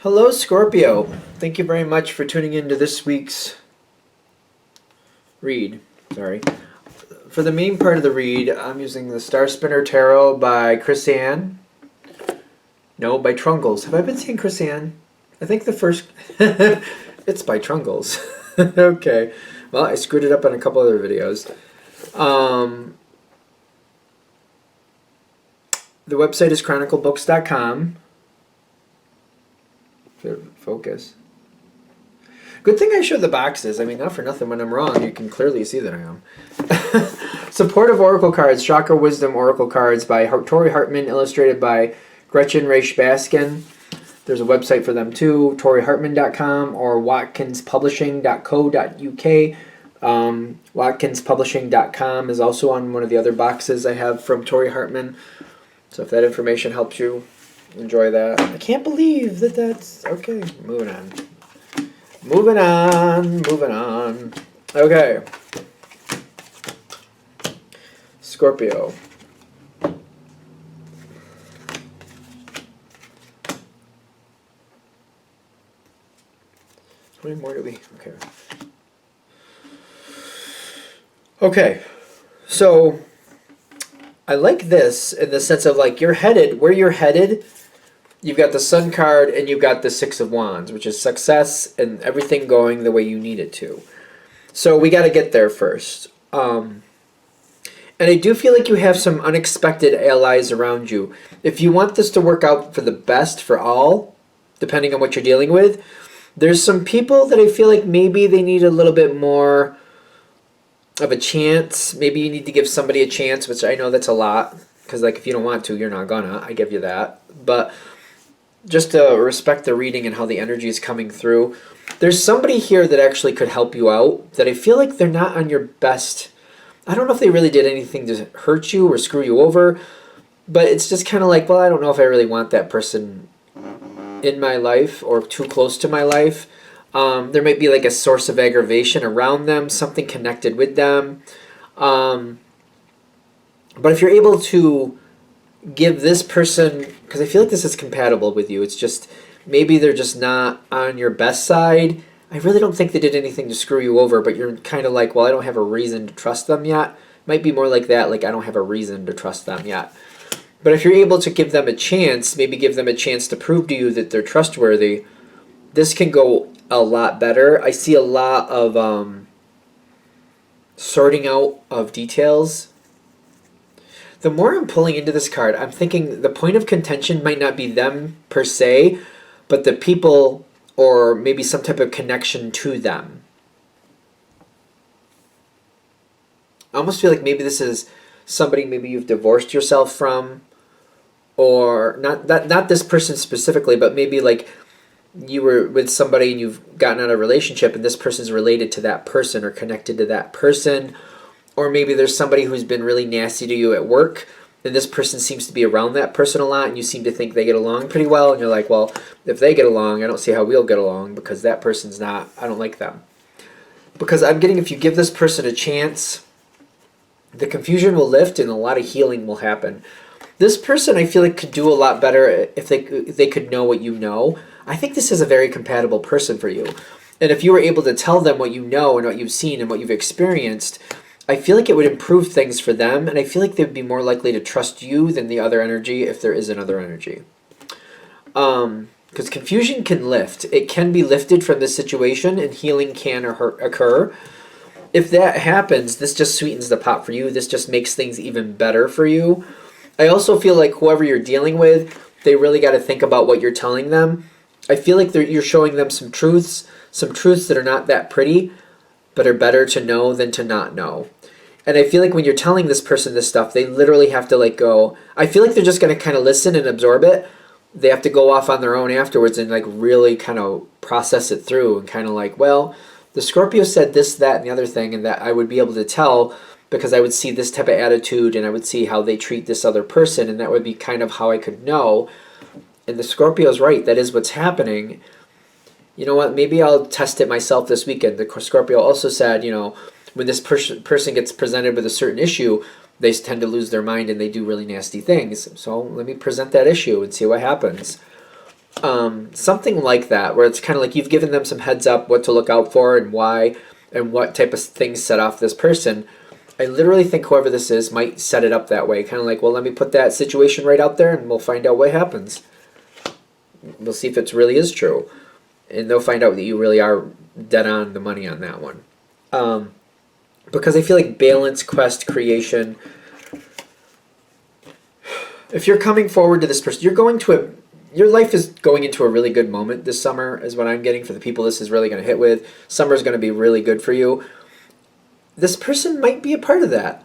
Hello, Scorpio. Thank you very much for tuning in to this week's read. Sorry. For the main part of the read, I'm using the Star Spinner Tarot by Chris Ann. No, by Trungles. Have I been saying Chris Ann? I think the first... it's by Trungles. Okay. Well, I screwed it up on a couple other videos. The website is chroniclebooks.com. Focus. Good thing I showed the boxes. I mean, not for nothing. When I'm wrong, you can clearly see that I am. Supportive Oracle Cards, Chakra Wisdom Oracle Cards by Tori Hartman, illustrated by Gretchen Raish Baskin. There's a website for them too, torihartman.com or watkinspublishing.co.uk. Watkinspublishing.com is also on one of the other boxes I have from Tori Hartman. So if that information helps you, enjoy that. I can't believe that's... Okay, moving on. Moving on. Okay. Scorpio. How many more do we... Okay. Okay. So, I like this in the sense of like you're headed, where you're headed, you've got the Sun card and you've got the Six of Wands, which is success and everything going the way you need it to. So we got to get there first. And I do feel like you have some unexpected allies around you. If you want this to work out for the best for all, depending on what you're dealing with, there's some people that I feel like maybe they need a little bit more of a chance. Maybe you need to give somebody a chance, which I know that's a lot. Because like if you don't want to, you're not gonna. I give you that. But just to respect the reading and how the energy is coming through, there's somebody here that actually could help you out that I feel like they're not on your best. I don't know if they really did anything to hurt you or screw you over, but it's just kind of like, well, I don't know if I really want that person in my life or too close to my life. There might be like a source of aggravation around them, something connected with them. But if you're able to give this person, because I feel like this is compatible with you, it's just maybe they're just not on your best side. I really don't think they did anything to screw you over, but you're kind of like, well, I don't have a reason to trust them yet. Might be more like that, like I don't have a reason to trust them yet. But if you're able to give them a chance, maybe give them a chance to prove to you that they're trustworthy, this can go a lot better. I see a lot of sorting out of details. The more I'm pulling into this card, I'm thinking the point of contention might not be them per se, but the people or maybe some type of connection to them. I almost feel like maybe this is somebody maybe you've divorced yourself from, or not this person specifically, but maybe like you were with somebody and you've gotten out of a relationship and this person's related to that person or connected to that person. Or maybe there's somebody who's been really nasty to you at work and this person seems to be around that person a lot and you seem to think they get along pretty well and you're like, well, if they get along, I don't see how we'll get along because that person's not, I don't like them. Because I'm getting, if you give this person a chance, the confusion will lift and a lot of healing will happen. This person I feel like could do a lot better if they could know what you know. I think this is a very compatible person for you. And if you were able to tell them what you know and what you've seen and what you've experienced, I feel like it would improve things for them, and I feel like they'd be more likely to trust you than the other energy if there is another energy. Because confusion can lift. It can be lifted from this situation, and healing can occur. If that happens, this just sweetens the pot for you. This just makes things even better for you. I also feel like whoever you're dealing with, they really got to think about what you're telling them. I feel like you're showing them some truths that are not that pretty, but are better to know than to not know. And I feel like when you're telling this person this stuff, they literally have to like go, I feel like they're just going to kind of listen and absorb it. They have to go off on their own afterwards and like really kind of process it through and kind of like, well, the Scorpio said this, that, and the other thing, and that I would be able to tell because I would see this type of attitude and I would see how they treat this other person, and that would be kind of how I could know. And the Scorpio's right, that is what's happening. You know what, maybe I'll test it myself this weekend. The Scorpio also said, you know, when this person gets presented with a certain issue, they tend to lose their mind and they do really nasty things. So let me present that issue and see what happens. Something like that, where it's kind of like you've given them some heads up what to look out for and why and what type of things set off this person. I literally think whoever this is might set it up that way. Kind of like, well, let me put that situation right out there and we'll find out what happens. We'll see if it really is true. And they'll find out that you really are dead on the money on that one. Because I feel like balance, quest, creation. If you're coming forward to this person, your life is going into a really good moment this summer, is what I'm getting for the people this is really going to hit with. Summer's going to be really good for you. This person might be a part of that.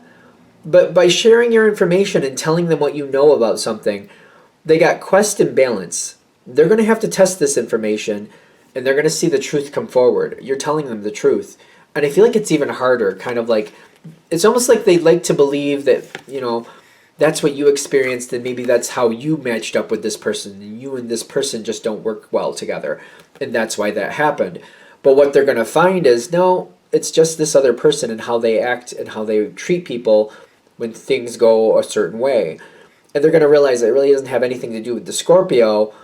But by sharing your information and telling them what you know about something, they got quest and balance. They're going to have to test this information, and they're going to see the truth come forward. You're telling them the truth. And I feel like it's even harder, kind of like, it's almost like they like to believe that, that's what you experienced, and maybe that's how you matched up with this person, and you and this person just don't work well together, and that's why that happened. But what they're going to find is, no, it's just this other person and how they act and how they treat people when things go a certain way. And they're going to realize it really doesn't have anything to do with the Scorpio.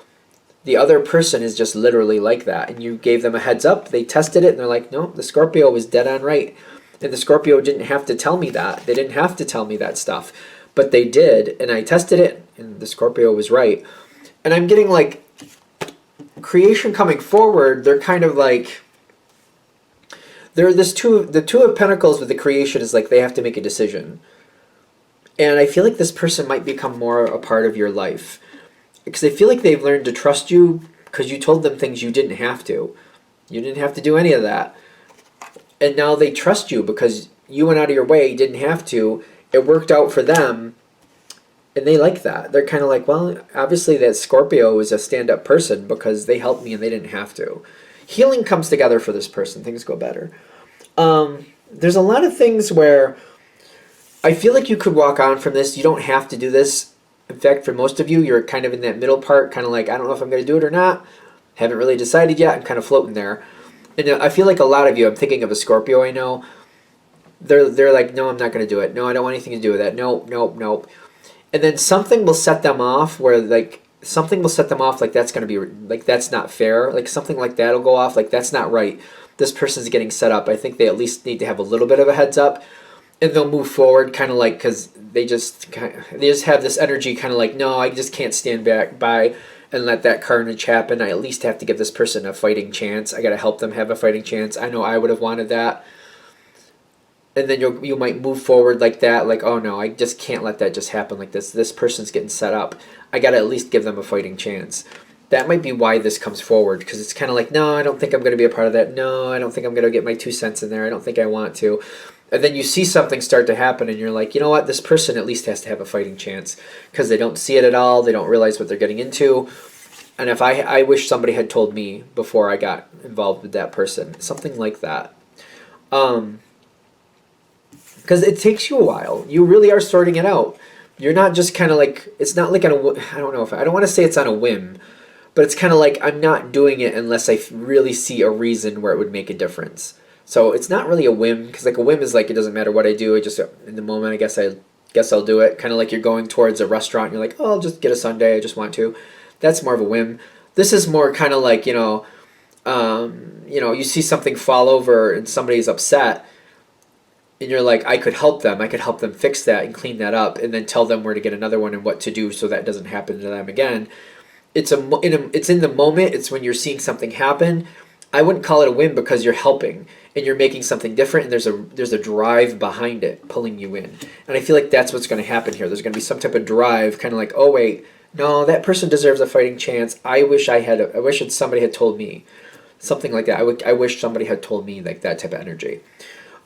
The other person is just literally like that, and you gave them a heads up, they tested it, and they're like, no, the Scorpio was dead on right. And the Scorpio didn't have to tell me that. They didn't have to tell me that stuff. But they did, and I tested it, and the Scorpio was right. And I'm getting like creation coming forward. They're kind of like the two of Pentacles with the creation is like they have to make a decision. And I feel like this person might become more a part of your life because I feel like they've learned to trust you because you told them things you didn't have to. You didn't have to do any of that. And now they trust you because you went out of your way, didn't have to. It worked out for them, and they like that. They're kind of like, well, obviously that Scorpio is a stand-up person because they helped me and they didn't have to. Healing comes together for this person. Things go better. There's a lot of things where I feel like you could walk on from this. You don't have to do this. In fact, for most of you, you're kind of in that middle part, kind of like, I don't know if I'm going to do it or not. Haven't really decided yet. I'm kind of floating there. And I feel like a lot of you, I'm thinking of a Scorpio I know, they're like, no, I'm not going to do it. No, I don't want anything to do with that. Nope, nope, nope. And then something will set them off where like something will set them off like that's going to be like that's not fair. Like something like that will go off like that's not right. This person's getting set up. I think they at least need to have a little bit of a heads up, and they'll move forward kind of like because they just have this energy kind of like, no, I just can't stand back by and let that carnage happen. I at least have to give this person a fighting chance. I got to help them have a fighting chance. I know I would have wanted that. And then you might move forward like that, like, oh no, I just can't let that just happen like this. This person's getting set up. I got to at least give them a fighting chance. That might be why this comes forward, because it's kind of like, no, I don't think I'm going to be a part of that. No, I don't think I'm going to get my 2 cents in there. I don't think I want to. And then you see something start to happen, and you're like, you know what, this person at least has to have a fighting chance, because they don't see it at all. They don't realize what they're getting into. And if I wish somebody had told me before I got involved with that person, something like that. Because it takes you a while. You really are sorting it out. You're not just kind of like, it's not like I don't want to say it's on a whim, but it's kind of like I'm not doing it unless I really see a reason where it would make a difference. So it's not really a whim, because like a whim is like it doesn't matter what I do. I just in the moment I guess I'll do it. Kind of like you're going towards a restaurant and you're like, oh, I'll just get a sundae. I just want to. That's more of a whim. This is more kind of like you see something fall over and somebody's upset. And you're like, I could help them. I could help them fix that and clean that up, and then tell them where to get another one and what to do so that doesn't happen to them again. It's in the moment. It's when you're seeing something happen. I wouldn't call it a win because you're helping and you're making something different, and there's a drive behind it pulling you in. And I feel like that's what's going to happen here. There's going to be some type of drive, kind of like, oh wait, no, that person deserves a fighting chance. I wish somebody had told me, something like that. I wish somebody had told me, like that type of energy.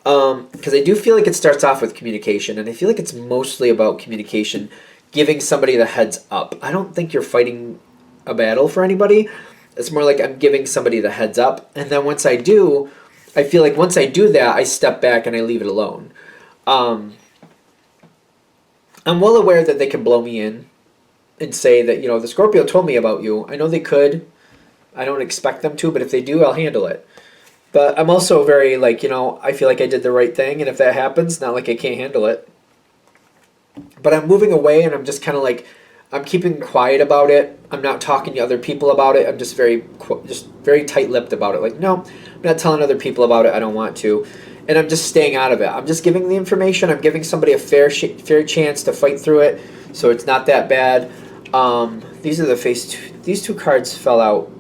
Because I do feel like it starts off with communication, and I feel like it's mostly about communication, giving somebody the heads up. I don't think you're fighting a battle for anybody. It's more like I'm giving somebody the heads up, and then once I do, I feel like once I do that, I step back and I leave it alone. I'm well aware that they can blow me in and say that, the Scorpio told me about you. I know they could. I don't expect them to, but if they do, I'll handle it. But I'm also very, I feel like I did the right thing, and if that happens, not like I can't handle it. But I'm moving away, and I'm just kind of like, I'm keeping quiet about it. I'm not talking to other people about it. I'm just very tight-lipped about it. Like, no, I'm not telling other people about it. I don't want to, and I'm just staying out of it. I'm just giving the information. I'm giving somebody a fair chance to fight through it, so it's not that bad. These are the these two cards fell out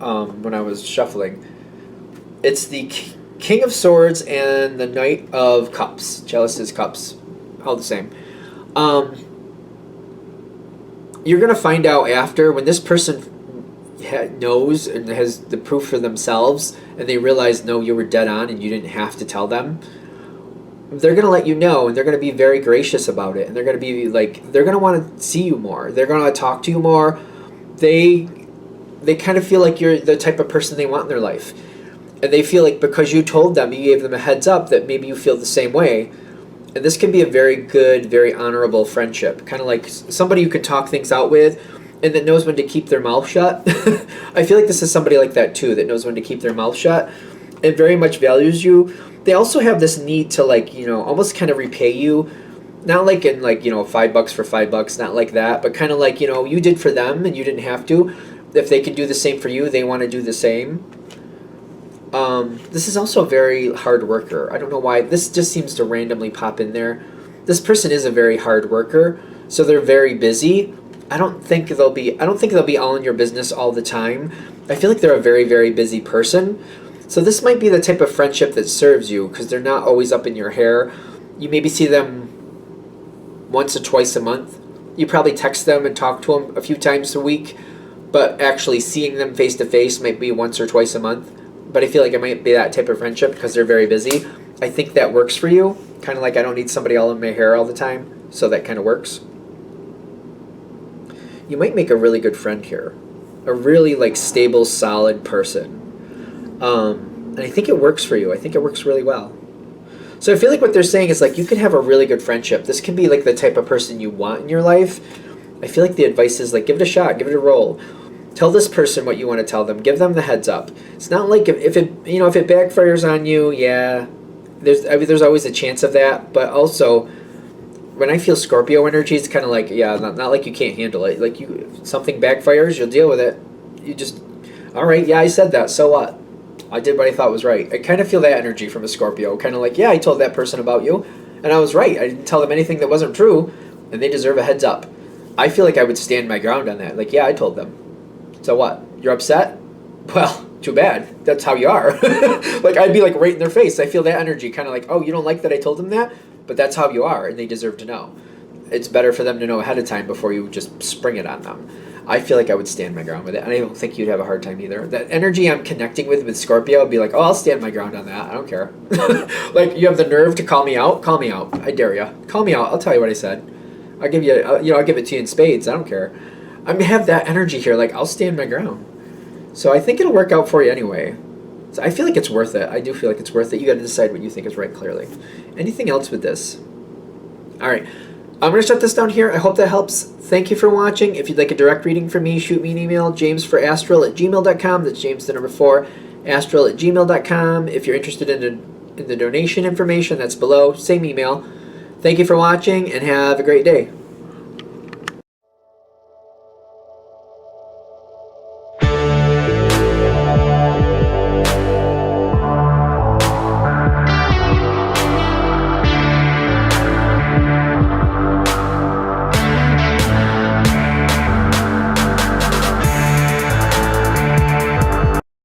when I was shuffling. It's the King of Swords and the Knight of Cups. Jealous is Cups, all the same. You're going to find out after, when this person knows and has the proof for themselves, and they realize, no, you were dead on and you didn't have to tell them, they're going to let you know, and they're going to be very gracious about it, and they're going to be like, they're going to want to see you more. They're going to talk to you more. They kind of feel like you're the type of person they want in their life. And they feel like because you told them, you gave them a heads up, that maybe you feel the same way. And this can be a very good, very honorable friendship. Kind of like somebody you can talk things out with and that knows when to keep their mouth shut. I feel like this is somebody like that too, that knows when to keep their mouth shut and very much values you. They also have this need to, like, you know, almost kind of repay you. Not like in, like, you know, $5 for $5, not like that, but kind of like, you know, you did for them and you didn't have to. If they can do the same for you, they want to do the same. This is also a very hard worker. I don't know why. This just seems to randomly pop in there. This person is a very hard worker, so they're very busy. I don't think they'll be all in your business all the time. I feel like they're a very, very busy person. So this might be the type of friendship that serves you, because they're not always up in your hair. You maybe see them once or twice a month. You probably text them and talk to them a few times a week, but actually seeing them face to face might be once or twice a month. But I feel like it might be that type of friendship because they're very busy. I think that works for you. Kind of like I don't need somebody all in my hair all the time, so that kind of works. You might make a really good friend here. A really, like, stable, solid person. And I think it works for you. I think it works really well. So I feel like what they're saying is, like, you could have a really good friendship. This can be, like, the type of person you want in your life. I feel like the advice is, like, give it a shot. Give it a roll. Tell this person what you want to tell them. Give them the heads up. It's not like if it backfires on you, yeah, there's always a chance of that. But also, when I feel Scorpio energy, it's kind of like, yeah, not like you can't handle it. Like, if something backfires, you'll deal with it. You just, all right, yeah, I said that. So what? I did what I thought was right. I kind of feel that energy from a Scorpio. Kind of like, yeah, I told that person about you, and I was right. I didn't tell them anything that wasn't true, and they deserve a heads up. I feel like I would stand my ground on that. Like, yeah, I told them. So what? You're upset? Well, too bad. That's how you are. Like, I'd be like right in their face. I feel that energy, kind of like, oh, you don't like that I told them that? But that's how you are, and they deserve to know. It's better for them to know ahead of time before you just spring it on them. I feel like I would stand my ground with it, and I don't think you'd have a hard time either. That energy I'm connecting with Scorpio would be like, oh, I'll stand my ground on that. I don't care. Like, you have the nerve to call me out? Call me out. I dare you. Call me out. I'll tell you what I said. I'll give you, I'll give it to you in spades. I don't care. I mean, have that energy here. Like, I'll stand my ground. So I think it'll work out for you anyway. So I feel like it's worth it. I do feel like it's worth it. You got to decide what you think is right, clearly. Anything else with this? All right. I'm going to shut this down here. I hope that helps. Thank you for watching. If you'd like a direct reading from me, shoot me an email, jamesforastral@gmail.com. That's James, the number 4, astral@gmail.com. If you're interested in the donation information, that's below. Same email. Thank you for watching, and have a great day.